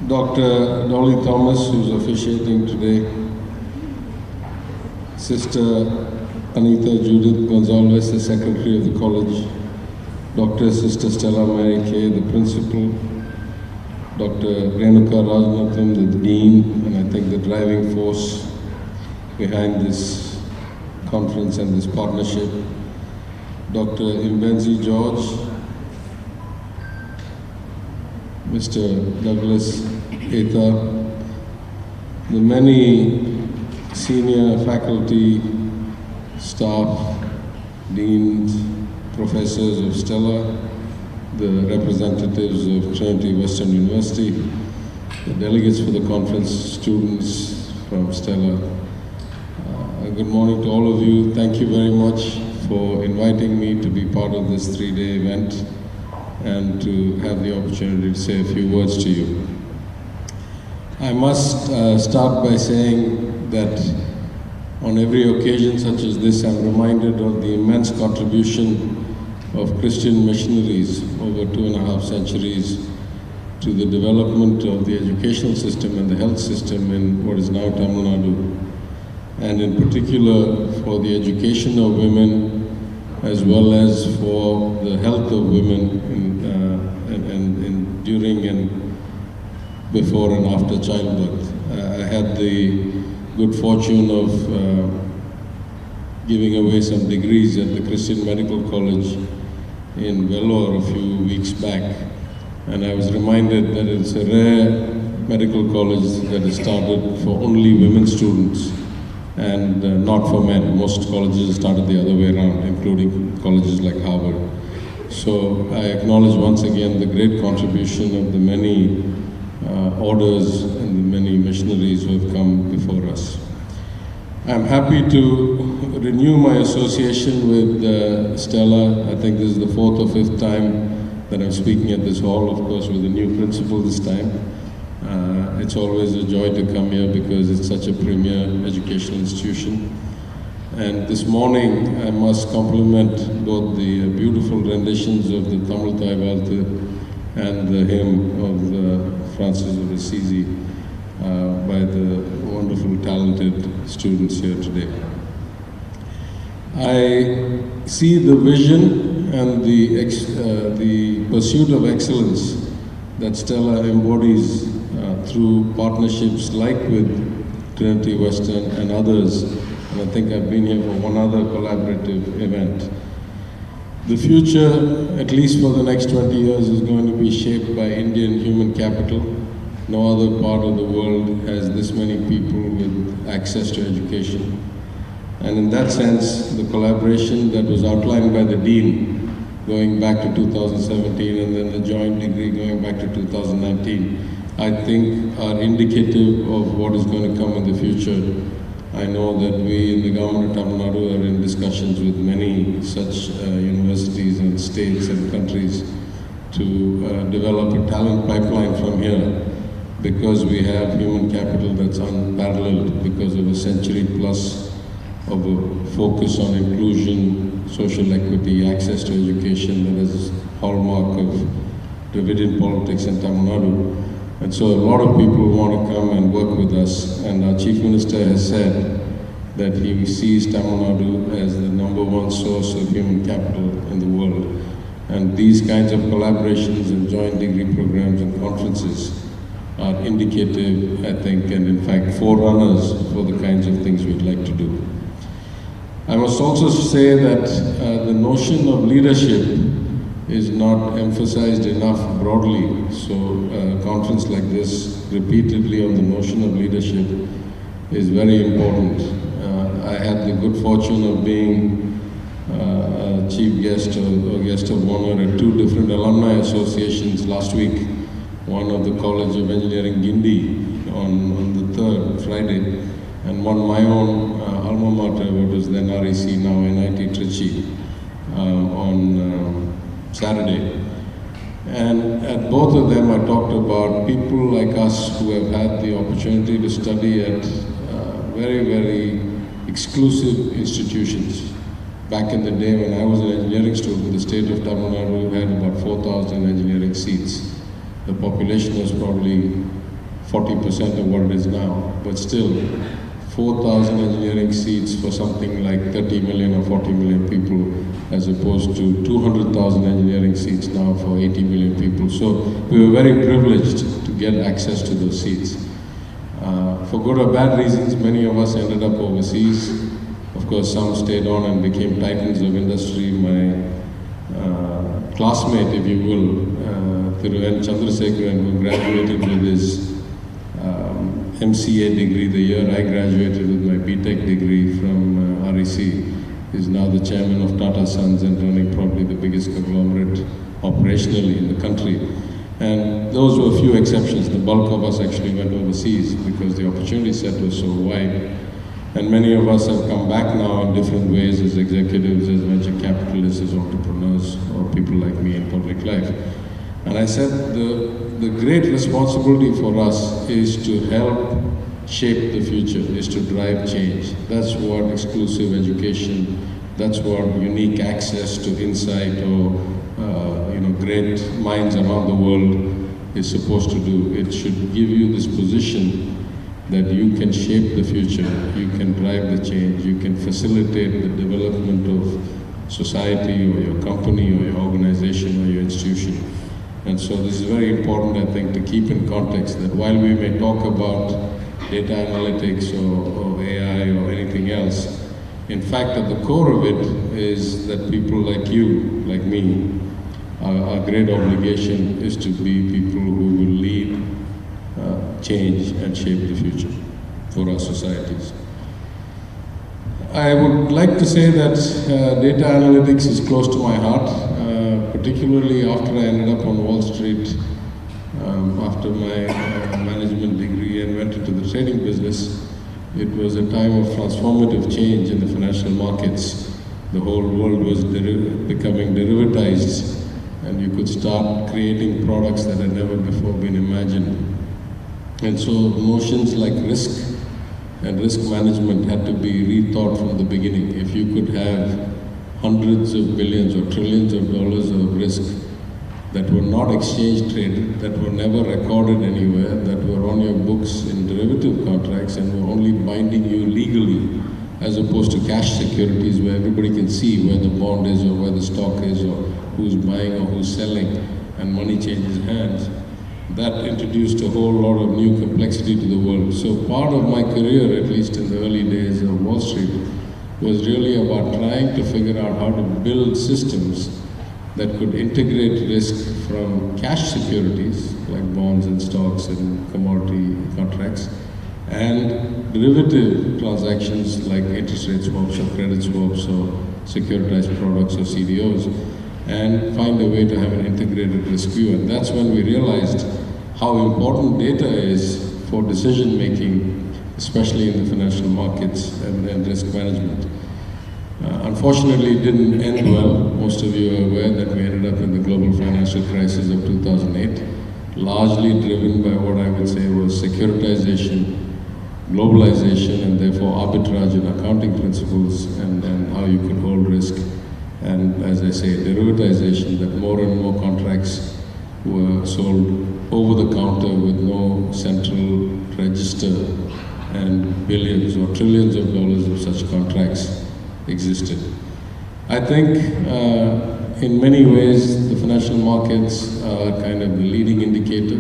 Dr. Dolly Thomas, who's officiating today, Sister Anita Judith Gonzalez, the Secretary of the College, Dr. Sister Stella Mary Kay, the Principal, Dr. Renuka Rajanathan, the Dean, and I think the driving force behind this conference and this partnership, Dr. Imbenzi George, Mr. Douglas Etha, the many senior faculty, staff, deans, professors of Stella, the representatives of Trinity Western University, the delegates for the conference, students from Stella. Good morning to all of you. Thank you very much for inviting me to be part of this three-day event and to have the opportunity to say a few words to you. I must start by saying that on every occasion such as this, I'm reminded of the immense contribution of Christian missionaries over 2.5 centuries to the development of the educational system and the health system in what is now Tamil Nadu, and in particular for the education of women as well as for the health of women during and before and after childbirth. I had the good fortune of giving away some degrees at the Christian Medical College in Vellore a few weeks back, and I was reminded that it's a rare medical college that is started for only women students and not for men. Most colleges started the other way around, including colleges like Harvard. So I acknowledge once again the great contribution of the many orders and the many missionaries who have come before us. I'm happy to renew my association with Stella. I think this is the 4th or 5th time that I'm speaking at this hall, of course with a new principal this time. It's always a joy to come here because it's such a premier educational institution. And this morning I must compliment both the beautiful renditions of the Tamil Thiagarajan and the hymn of Francis of Assisi by the wonderful, talented students here today. I see the vision and the pursuit of excellence that Stella embodies through partnerships like with Trinity Western and others, and I think I've been here for one other collaborative event. The future, at least for the next 20 years, is going to be shaped by Indian human capital. No other part of the world has this many people with access to education. And in that sense, the collaboration that was outlined by the Dean going back to 2017 and then the joint degree going back to 2019, I think are indicative of what is going to come in the future. I know that we in the government of Tamil Nadu are in discussions with many such universities and states and countries to develop a talent pipeline from here, because we have human capital that's unparalleled because of a century plus of a focus on inclusion, social equity, access to education that is hallmark of Dravidian politics in Tamil Nadu. And so a lot of people want to come and work with us, and our Chief Minister has said that he sees Tamil Nadu as the #1 source of human capital in the world. And these kinds of collaborations and joint degree programs and conferences are indicative, I think, and in fact forerunners for the kinds of things we'd like to do. I must also say that the notion of leadership is not emphasized enough broadly. So a conference like this, repeatedly on the notion of leadership, is very important. I had the good fortune of being a chief guest or guest of honor at 2 different alumni associations last week. One of the College of Engineering Gindi on the 3rd, Friday, and one my own alma mater, what was then REC, now NIT Trichy, on Saturday. And at both of them I talked about people like us who have had the opportunity to study at very, very exclusive institutions. Back in the day when I was an engineering student, the state of Tamil Nadu had about 4,000 engineering seats. The population was probably 40% of what it is now, but still 4,000 engineering seats for something like 30 million or 40 million people, as opposed to 200,000 engineering seats now for 80 million people. So we were very privileged to get access to those seats. For good or bad reasons, many of us ended up overseas. Of course, some stayed on and became titans of industry. My classmate, if you will, Thiru N. Chandrasekharan, who graduated with his MCA degree the year I graduated with my BTech degree from REC, is now the chairman of Tata Sons and running probably the biggest conglomerate operationally in the country. And those were a few exceptions. The bulk of us actually went overseas because the opportunity set was so wide. And many of us have come back now in different ways as executives, as venture capitalists, as entrepreneurs, or people like me in public life. And I said the great responsibility for us is to help shape the future, is to drive change. That's what exclusive education, that's what unique access to insight or great minds around the world is supposed to do. It should give you this position that you can shape the future, you can drive the change, you can facilitate the development of society or your company or your organization or your institution. And so this is very important, I think, to keep in context that while we may talk about data analytics or AI or anything else, in fact, at the core of it is that people like you, like me, our great obligation is to be people who will lead change and shape the future for our societies. I would like to say that data analytics is close to my heart, particularly after I ended up on Wall Street after my management degree and went into the trading business. It was a time of transformative change in the financial markets. The whole world was becoming derivatized, and you could start creating products that had never before been imagined. And so notions like risk and risk management had to be rethought from the beginning. If you could have hundreds of billions or trillions of dollars of risk that were not exchange traded, that were never recorded anywhere, that were on your books in derivative contracts and were only binding you legally, as opposed to cash securities where everybody can see where the bond is or where the stock is or who's buying or who's selling, and money changes hands. That introduced a whole lot of new complexity to the world. So part of my career, at least in the early days of Wall Street, was really about trying to figure out how to build systems that could integrate risk from cash securities, like bonds and stocks and commodity contracts, and derivative transactions like interest rate swaps or credit swaps or securitized products or CDOs, and find a way to have an integrated risk view. And that's when we realized how important data is for decision making, especially in the financial markets and risk management. Unfortunately, it didn't end well. Most of you are aware that we ended up in the global financial crisis of 2008, largely driven by what I would say was securitization, globalization, and therefore arbitrage in accounting principles and how you could hold risk. And as I say, derivatization, that more and more contracts were sold over the counter with no central register, and billions or trillions of dollars of such contracts existed. I think in many ways the financial markets are kind of the leading indicator.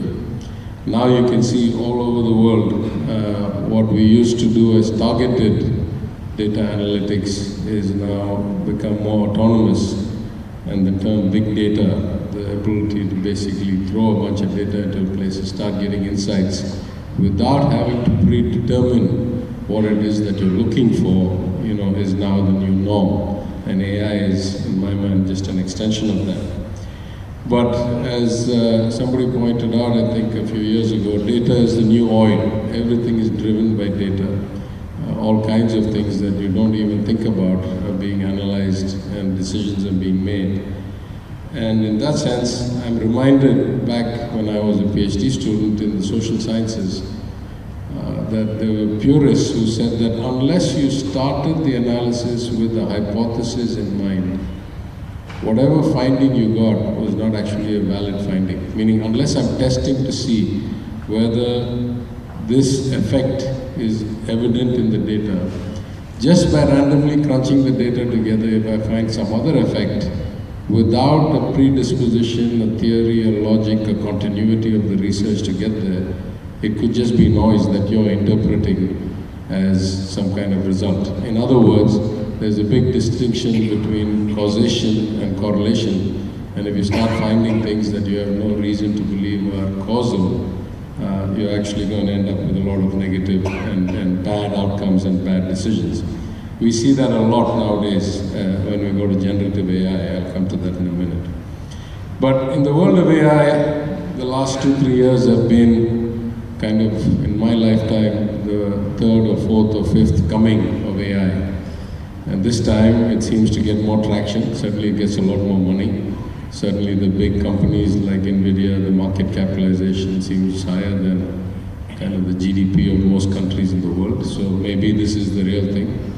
Now you can see all over the world what we used to do as targeted data analytics is now become more autonomous, and the term big data, the ability to basically throw a bunch of data into a place and start getting insights without having to predetermine what it is that you're looking for, is now the new norm. And AI is, in my mind, just an extension of that. But as somebody pointed out, I think a few years ago, data is the new oil. Everything is driven by data. All kinds of things that you don't even think about are being analyzed and decisions are being made. And in that sense, I'm reminded back when I was a PhD student in the social sciences, that there were purists who said that unless you started the analysis with the hypothesis in mind, whatever finding you got was not actually a valid finding. Meaning, unless I'm testing to see whether this effect is evident in the data. Just by randomly crunching the data together, if I find some other effect, without a predisposition, a theory, a logic, a continuity of the research to get there, it could just be noise that you're interpreting as some kind of result. In other words, there's a big distinction between causation and correlation, and if you start finding things that you have no reason to believe are causal, you're actually going to end up with a lot of negative and bad outcomes and bad decisions. We see that a lot nowadays when we go to generative AI. I'll come to that in a minute. But in the world of AI, the last 2-3 years have been kind of, in my lifetime, the third or fourth or fifth coming of AI. And this time it seems to get more traction. Certainly it gets a lot more money. Certainly the big companies like NVIDIA, the market capitalization seems higher than kind of the GDP of most countries in the world. So maybe this is the real thing.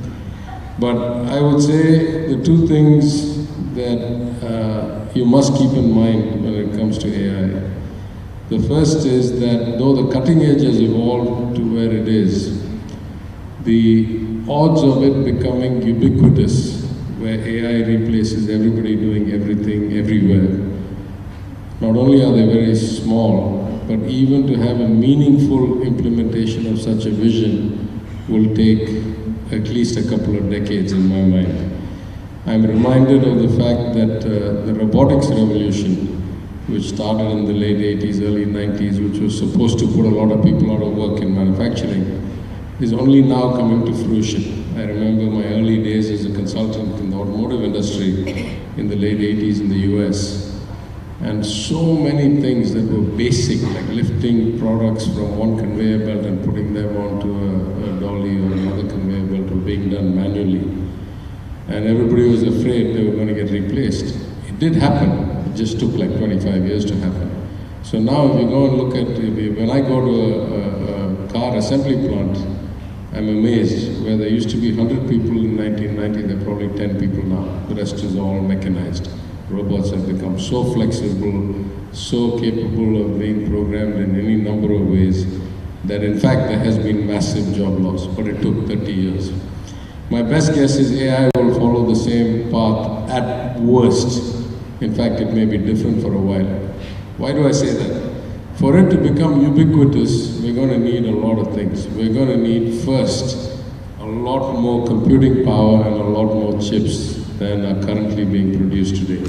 But I would say the two things that you must keep in mind when it comes to AI. The first is that though the cutting edge has evolved to where it is, the odds of it becoming ubiquitous, where AI replaces everybody doing everything everywhere, not only are they very small, but even to have a meaningful implementation of such a vision will take at least a couple of decades in my mind. I'm reminded of the fact that the robotics revolution, which started in the late 80s, early 90s, which was supposed to put a lot of people out of work in manufacturing, is only now coming to fruition. I remember my early days as a consultant in the automotive industry in the late 80s in the US. And so many things that were basic, like lifting products from one conveyor belt and putting them onto a dolly or another conveyor belt were being done manually. And everybody was afraid they were going to get replaced. It did happen. It just took like 25 years to happen. So now if you go and look at, when I go to a car assembly plant, I'm amazed. Where there used to be 100 people in 1990, there are probably 10 people now. The rest is all mechanized. Robots have become so flexible, so capable of being programmed in any number of ways that in fact there has been massive job loss, but it took 30 years. My best guess is AI will follow the same path at worst. In fact, it may be different for a while. Why do I say that? For it to become ubiquitous, we're going to need a lot of things. We're going to need first a lot more computing power and a lot more chips than are currently being produced today.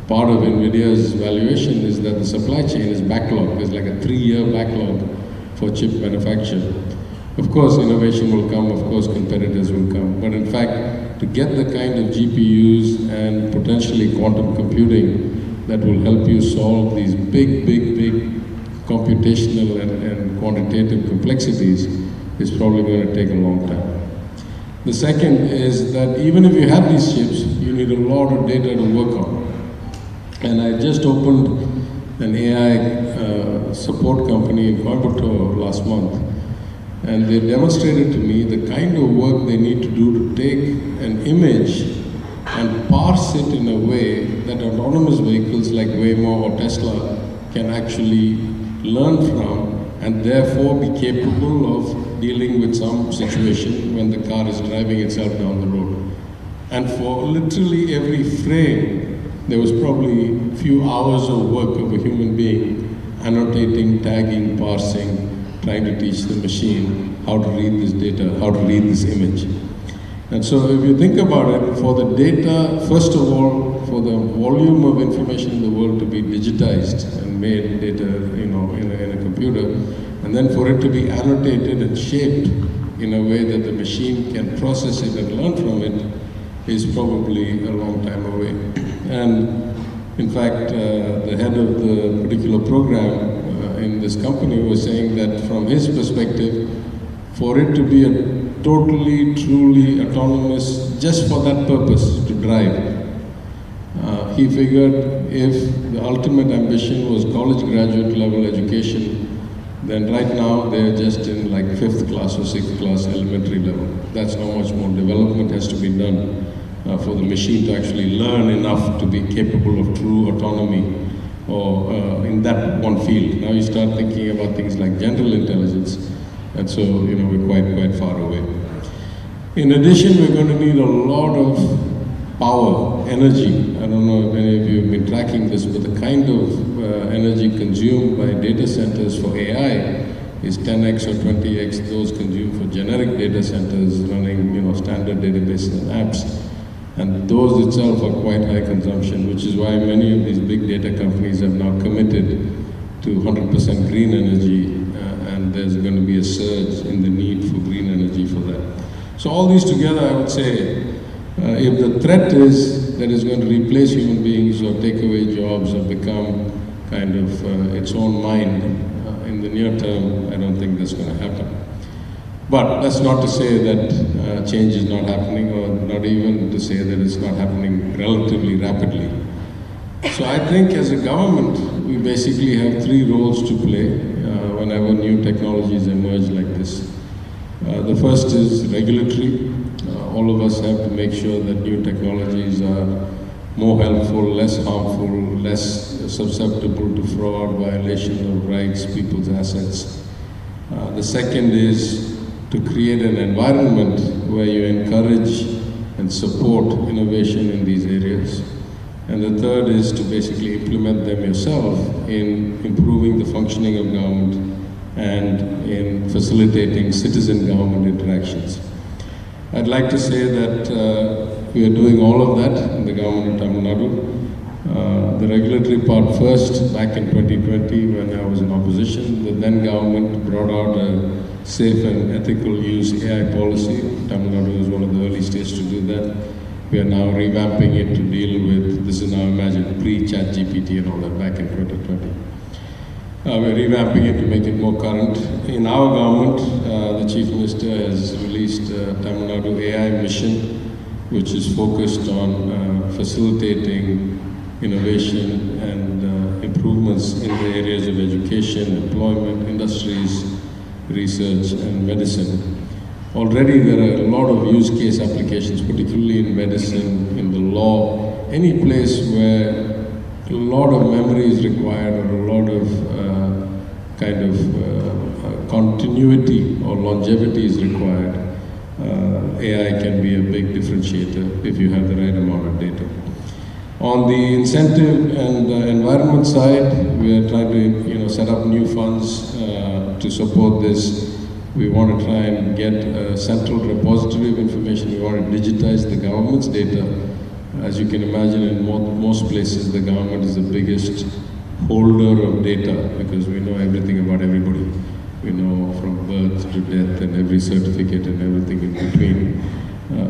Part of NVIDIA's valuation is that the supply chain is backlogged. There's like a 3-year backlog for chip manufacture. Of course, innovation will come, of course, competitors will come. But in fact, to get the kind of GPUs and potentially quantum computing that will help you solve these big computational and quantitative complexities is probably going to take a long time. The second is that even if you have these chips, you need a lot of data to work on. And I just opened an AI support company in Coimbatore last month, and they demonstrated to me the kind of work they need to do to take an image and parse it in a way that autonomous vehicles like Waymo or Tesla can actually learn from and therefore be capable of dealing with some situation when the car is driving itself down the road. And for literally every frame, there was probably a few hours of work of a human being annotating, tagging, parsing, trying to teach the machine how to read this data, how to read this image. And so if you think about it, for the data, first of all, for the volume of information in the world to be digitized and made data, in a computer, and then for it to be annotated and shaped in a way that the machine can process it and learn from it is probably a long time away. And in fact, the head of the particular program in this company was saying that from his perspective, for it to be a totally, truly autonomous, just for that purpose, to drive, he figured if the ultimate ambition was college graduate level education, then right now they're just in like 5th class or 6th class elementary level. That's how much more development has to be done for the machine to actually learn enough to be capable of true autonomy or in that one field. Now you start thinking about things like general intelligence, and so we're quite far away. In addition, we're going to need a lot of power, energy. I don't know if any of you have been tracking this, but the kind of energy consumed by data centers for AI is 10x or 20x those consumed for generic data centers running standard databases and apps. And those itself are quite high consumption, which is why many of these big data companies have now committed to 100% green energy, and there's going to be a surge in the need for green energy for that. So all these together, I would say, if the threat is that it's going to replace human beings or take away jobs or become kind of its own mind, in the near term, I don't think that's going to happen. But that's not to say that change is not happening, or not even to say that it's not happening relatively rapidly. So I think as a government, we basically have three roles to play whenever new technologies emerge like this. The first is regulatory. All of us have to make sure that new technologies are more helpful, less harmful, less susceptible to fraud, violation of rights, people's assets. The second is to create an environment where you encourage and support innovation in these areas. And the third is to basically implement them yourself in improving the functioning of government and in facilitating citizen government interactions. I'd like to say that we are doing all of that in the government of Tamil Nadu. The regulatory part first, back in 2020 when I was in opposition, the then government brought out a safe and ethical use AI policy. Tamil Nadu was one of the early states to do that. We are now revamping it to deal with, this is now imagined pre-ChatGPT and all that back in 2020. We're revamping it to make it more current. In our government, the Chief Minister has released Tamil Nadu AI mission, which is focused on facilitating innovation and improvements in the areas of education, employment, industries, research and medicine. Already there are a lot of use case applications, particularly in medicine, in the law, any place where a lot of memory is required or a lot of continuity or longevity is required. AI can be a big differentiator if you have the right amount of data. On the incentive and environment side, we are trying to set up new funds to support this. We want to try and get a central repository of information. We want to digitize the government's data. As you can imagine, in most places, the government is the biggest holder of data because we know everything about everybody. We know from birth to death and every certificate and everything in between.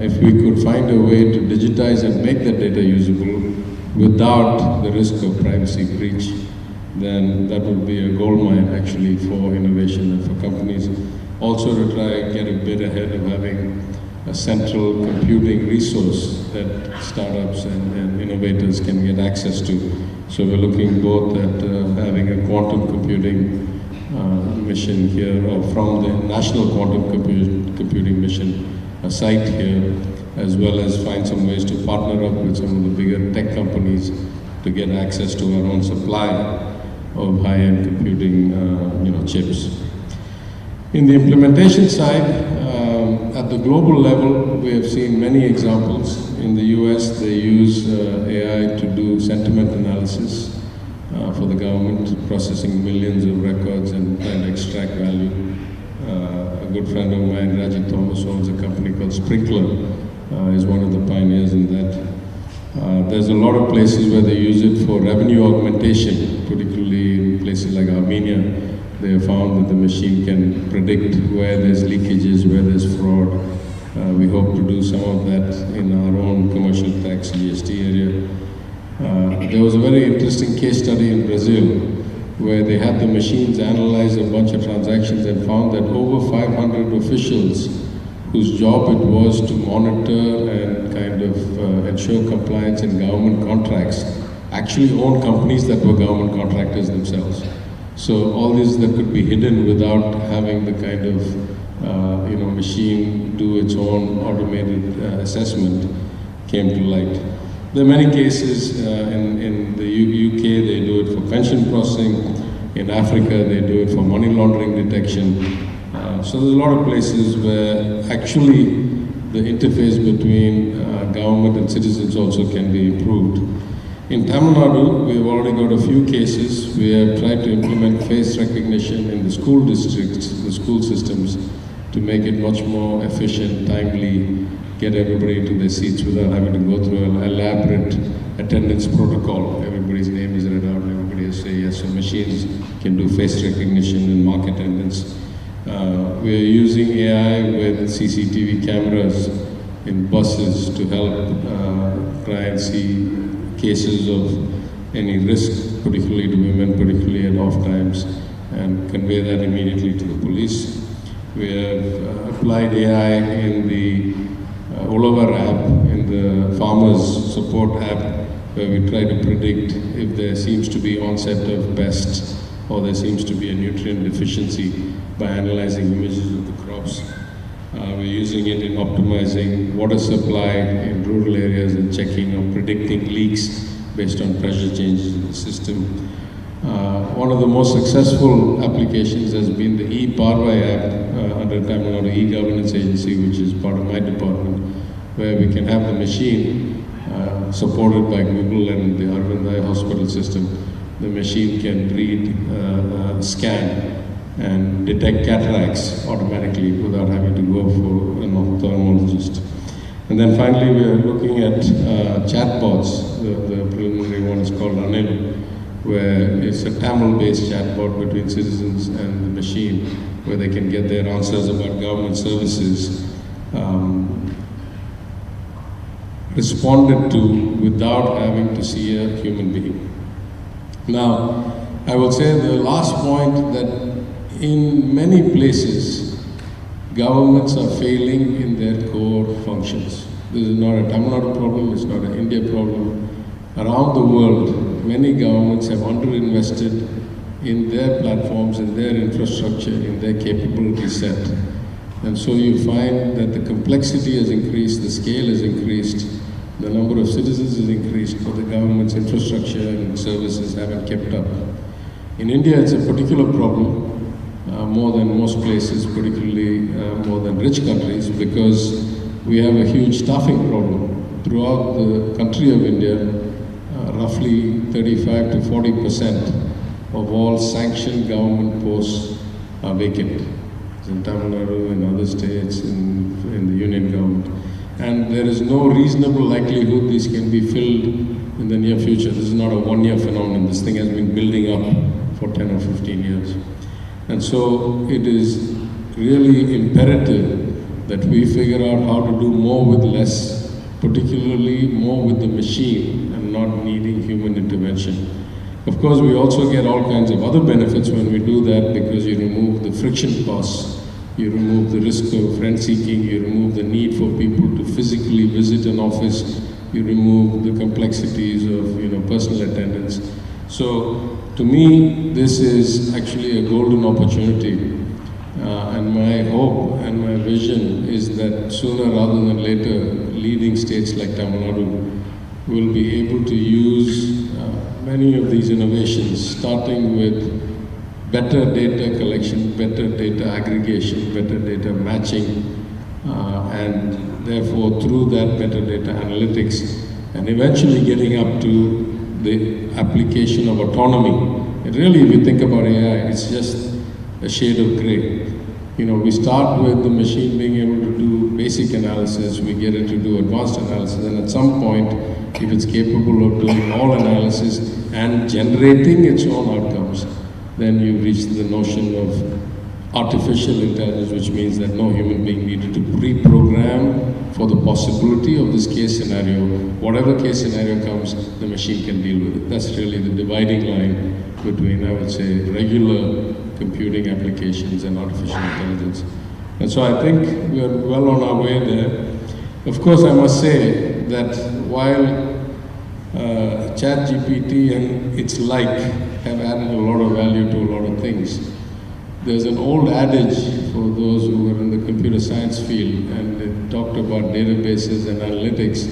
If we could find a way to digitize and make that data usable without the risk of privacy breach, then that would be a goldmine actually for innovation and for companies. Also to try and get a bit ahead of having a central computing resource that startups and innovators can get access to. So we're looking both at having a quantum computing mission here, or from the National Quantum Computing Mission, a site here, as well as find some ways to partner up with some of the bigger tech companies to get access to our own supply of high-end computing chips. In the implementation side, at the global level, we have seen many examples. In the US, they use AI to do sentiment analysis for the government, processing millions of records and trying to extract value. A good friend of mine, Raji Thomas, owns a company called Sprinkler, is one of the pioneers in that. There's a lot of places where they use it for revenue augmentation, particularly in places like Armenia. They have found that the machine can predict where there's leakages, where there's fraud. We hope to do some of that in our own commercial tax GST area. There was a very interesting case study in Brazil where they had the machines analyze a bunch of transactions and found that over 500 officials whose job it was to monitor and kind of ensure compliance in government contracts actually owned companies that were government contractors themselves. So all this that could be hidden without having the kind of machine do its own automated assessment came to light. There are many cases in the UK, they do it for pension processing. In Africa, they do it for money laundering detection. So there's a lot of places where actually the interface between government and citizens also can be improved. In Tamil Nadu, we've already got a few cases. We have tried to implement face recognition in the school districts, the school systems, to make it much more efficient, timely, get everybody into their seats without having to go through an elaborate attendance protocol. Everybody's name is read out and everybody has to say yes. So machines can do face recognition and mark attendance. We are using AI with CCTV cameras in buses to help try and see cases of any risk, particularly to women, particularly at off times, and convey that immediately to the police. We have applied AI in the Oliver app, in the farmers support app, where we try to predict if there seems to be onset of pests or there seems to be a nutrient deficiency by analyzing images of the crops. We're using it in optimizing water supply in rural areas and checking or predicting leaks based on pressure changes in the system. One of the most successful applications has been the e-Parvai app under Tamil Nadu e-governance agency, which is part of my department, where we can have the machine supported by Google and the Arvindai hospital system. The machine can read, scan, and detect cataracts automatically without having to go for an ophthalmologist. And then finally, we are looking at chatbots. The preliminary one is called Anil, where it's a Tamil-based chatbot between citizens and the machine, where they can get their answers about government services responded to without having to see a human being. Now, I will say the last point that in many places, governments are failing in their core functions. This is not a Tamil Nadu problem, it's not an India problem. Around the world, many governments have underinvested in their platforms, in their infrastructure, in their capability set. And so you find that the complexity has increased, the scale has increased, the number of citizens has increased, but the government's infrastructure and services haven't kept up. In India, it's a particular problem, more than most places, particularly more than rich countries, because we have a huge staffing problem. Throughout the country of India, roughly 35 to 40% of all sanctioned government posts are vacant. It's in Tamil Nadu, in other states, in the union government. And there is no reasonable likelihood these can be filled in the near future. This is not a one-year phenomenon. This thing has been building up for 10 or 15 years. And so it is really imperative that we figure out how to do more with less, particularly more with the machine and not needing human intervention. Of course, we also get all kinds of other benefits when we do that, because you remove the friction costs, you remove the risk of friend-seeking, you remove the need for people to physically visit an office, you remove the complexities of personal attendance. So, to me, this is actually a golden opportunity. And my hope and my vision is that sooner rather than later, leading states like Tamil Nadu will be able to use many of these innovations, starting with better data collection, better data aggregation, better data matching, and therefore through that better data analytics, and eventually getting up to the application of autonomy. And really, if you think about AI, it's just a shade of gray. We start with the machine being able to do basic analysis, we get it to do advanced analysis, and at some point, if it's capable of doing all analysis and generating its own outcomes, then you reach the notion of artificial intelligence, which means that no human being needed to pre-program for the possibility of this case scenario. Whatever case scenario comes, the machine can deal with it. That's really the dividing line between, I would say, regular computing applications and artificial intelligence. And so I think we are well on our way there. Of course, I must say that while ChatGPT and its like have added a lot of value to a lot of things, there's an old adage for those who are in the computer science field, and it talked about databases and analytics,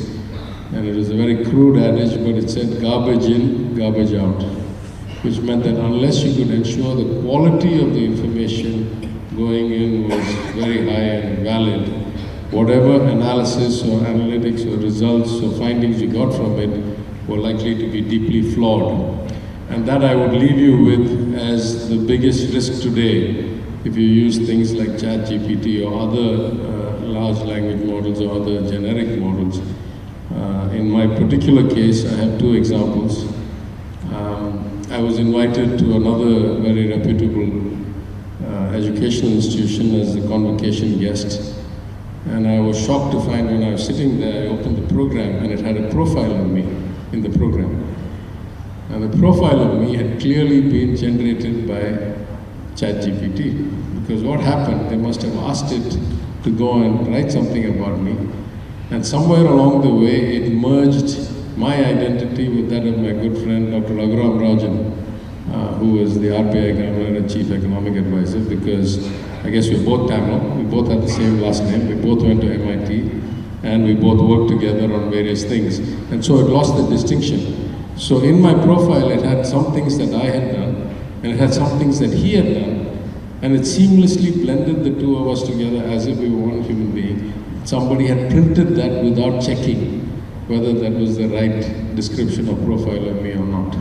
And it was a very crude adage, but it said garbage in, garbage out, which meant that unless you could ensure the quality of the information going in was very high and valid, whatever analysis or analytics or results or findings you got from it were likely to be deeply flawed. And that I would leave you with as the biggest risk today if you use things like ChatGPT or other large language models or other generic models. In my particular case, I have two examples. I was invited to another very reputable educational institution as the convocation guest. And I was shocked to find when I was sitting there, I opened the program and it had a profile of me in the program. And the profile of me had clearly been generated by ChatGPT. Because what happened, they must have asked it to go and write something about me. And somewhere along the way, it merged my identity with that of my good friend, Dr. Thiagarajan, who was the RBI governor and chief economic advisor, because I guess we're both Tamil, we both have the same last name, we both went to MIT, and we both worked together on various things. And so it lost the distinction. So in my profile, it had some things that I had done, and it had some things that he had done, and it seamlessly blended the two of us together as if we were one human being. Somebody had printed that without checking whether that was the right description or profile of me or not.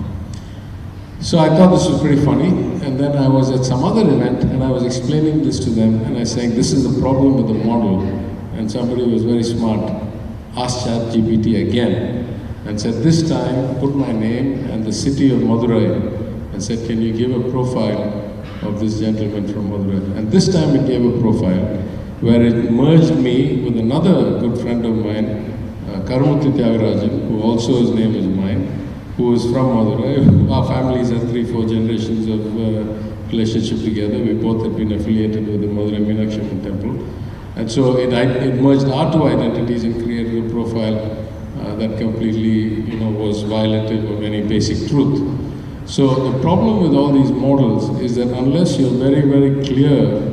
So I thought this was pretty funny, and then I was at some other event and I was explaining this to them, and I was saying, this is the problem with the model. And somebody was very smart, asked ChatGPT again, and said, this time put my name and the city of Madurai, and said, can you give a profile of this gentleman from Madurai? And this time it gave a profile where it merged me with another good friend of mine, Palanivel Thiagarajan, who also his name is mine, who was from Madurai. Our families had 3-4 generations of relationship together. We both had been affiliated with the Madurai Meenakshi Amman temple. And so it merged our two identities and created a profile that completely, was violative of any basic truth. So the problem with all these models is that unless you're very, very clear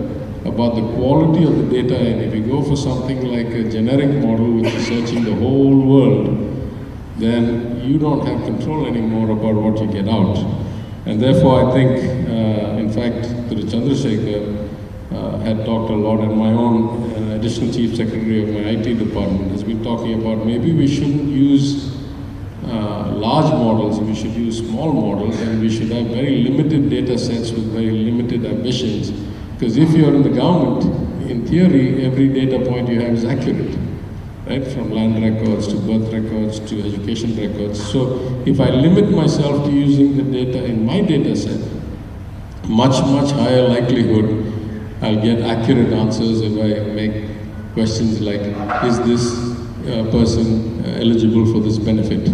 about the quality of the data, and if you go for something like a generic model which is searching the whole world, then you don't have control anymore about what you get out. And therefore I think, in fact, Thiru Chandrasekhar had talked a lot, and my own additional chief secretary of my IT department has been talking about maybe we shouldn't use large models, we should use small models, and we should have very limited data sets with very limited ambitions. Because if you're in the government, in theory, every data point you have is accurate, right? From land records to birth records to education records. So if I limit myself to using the data in my data set, much, much higher likelihood I'll get accurate answers if I make questions like, is this person eligible for this benefit?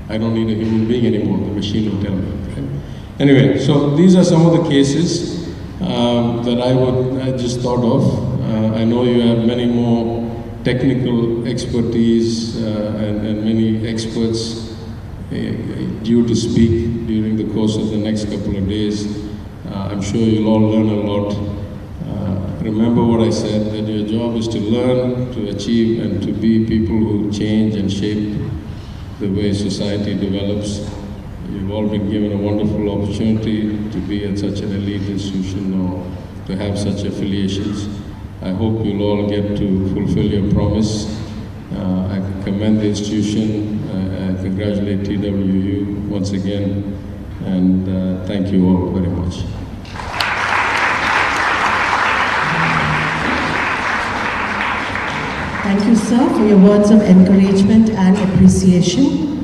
I don't need a human being anymore, the machine will tell me. Right? Anyway, so these are some of the cases that I just thought of. I know you have many more technical expertise and many experts due to speak during the course of the next couple of days. I'm sure you'll all learn a lot. Remember what I said, that your job is to learn, to achieve, and to be people who change and shape the way society develops. You've all been given a wonderful opportunity to be at such an elite institution or to have such affiliations. I hope you'll all get to fulfill your promise. I commend the institution. I congratulate TWU once again, and thank you all very much. Thank you, sir, for your words of encouragement and appreciation.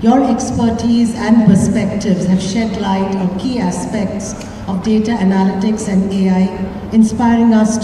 Your expertise and perspectives have shed light on key aspects of data analytics and AI, inspiring us